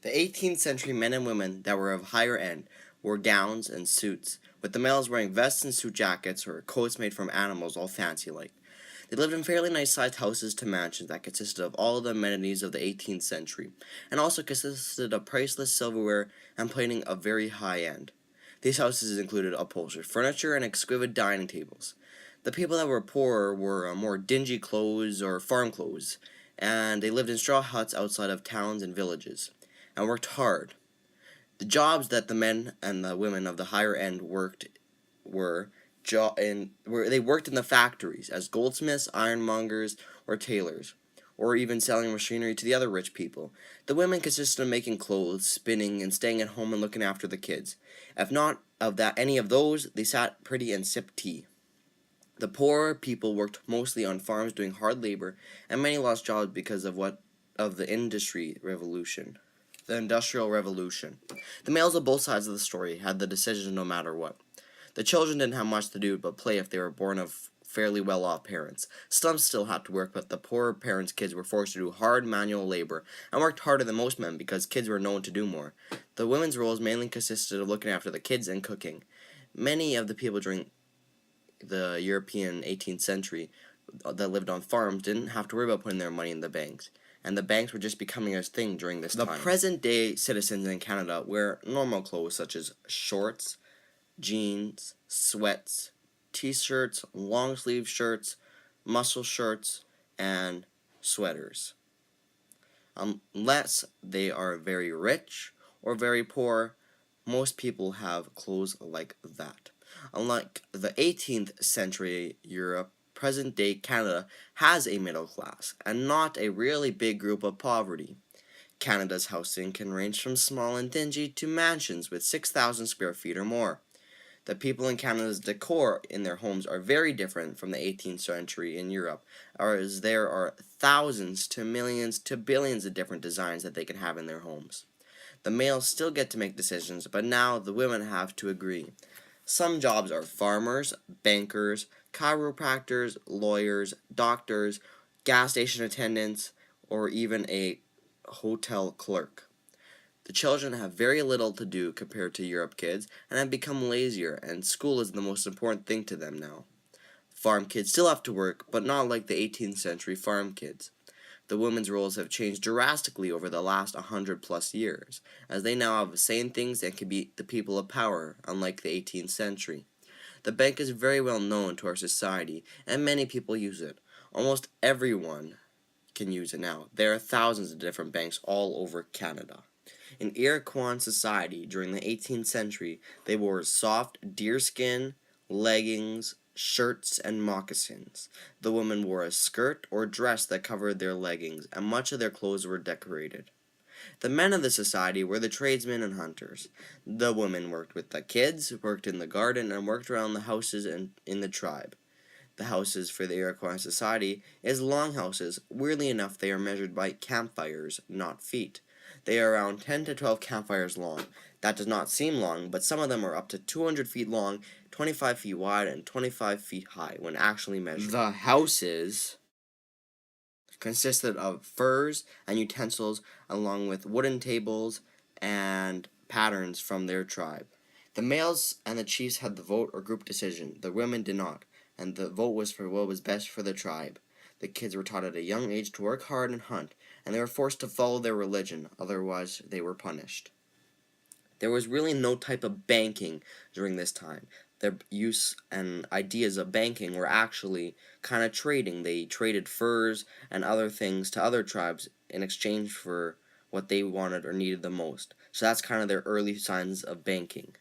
The 18th century men and women that were of higher end wore gowns and suits, with the males wearing vests and suit jackets or coats made from animals all fancy-like. They lived in fairly nice-sized houses to mansions that consisted of all the amenities of the 18th century, and also consisted of priceless silverware and plating of very high end. These houses included upholstered furniture and exquisite dining tables. The people that were poorer wore more dingy clothes or farm clothes, and they lived in straw huts outside of towns and villages, and worked hard. The jobs that the men and the women of the higher end worked they worked in the factories as goldsmiths, ironmongers, or tailors, or even selling machinery to the other rich people. The women consisted of making clothes, spinning, and staying at home and looking after the kids. If not of that any of those, they sat pretty and sipped tea. The poorer people worked mostly on farms doing hard labor, and many lost jobs because of the Industrial Revolution. The males of both sides of the story had the decision no matter what. The children didn't have much to do but play if they were born of fairly well-off parents. Some still had to work, but the poorer parents' kids were forced to do hard manual labor and worked harder than most men because kids were known to do more. The women's roles mainly consisted of looking after the kids and cooking. Many of the people during the European 18th century that lived on farms didn't have to worry about putting their money in the banks, and the banks were just becoming a thing during this time. The present-day citizens in Canada wear normal clothes such as shorts, jeans, sweats, t-shirts, long-sleeve shirts, muscle shirts, and sweaters. Unless they are very rich or very poor, most people have clothes like that. Unlike the 18th century Europe, present-day Canada has a middle class, and not a really big group of poverty. Canada's housing can range from small and dingy to mansions with 6,000 square feet or more. The people in Canada's decor in their homes are very different from the 18th century in Europe, as there are thousands to millions to billions of different designs that they can have in their homes. The males still get to make decisions, but now the women have to agree. Some jobs are farmers, bankers, chiropractors, lawyers, doctors, gas station attendants, or even a hotel clerk. The children have very little to do compared to Europe kids and have become lazier, and school is the most important thing to them now. Farm kids still have to work, but not like the 18th century farm kids. The women's roles have changed drastically over the last 100+ years, as they now have the same things and can be the people of power, unlike the 18th century. The bank is very well known to our society, and many people use it. Almost everyone can use it now. There are thousands of different banks all over Canada. In Iroquois society during the 18th century, they wore soft deerskin, leggings, shirts, and moccasins. The women wore a skirt or dress that covered their leggings, and much of their clothes were decorated. The men of the society were the tradesmen and hunters. The women worked with the kids, worked in the garden, and worked around the houses in the tribe. The houses for the Iroquois society is longhouses. Weirdly enough, they are measured by campfires, not feet. They are around 10 to 12 campfires long. That does not seem long, but some of them are up to 200 feet long, 25 feet wide, and 25 feet high when actually measured. The houses consisted of furs and utensils along with wooden tables and patterns from their tribe. The males and the chiefs had the vote or group decision. The women did not, and the vote was for what was best for the tribe. The kids were taught at a young age to work hard and hunt, and they were forced to follow their religion, otherwise they were punished. There was really no type of banking during this time. Their use and ideas of banking were actually kind of trading. They traded furs and other things to other tribes in exchange for what they wanted or needed the most. So that's kind of their early signs of banking.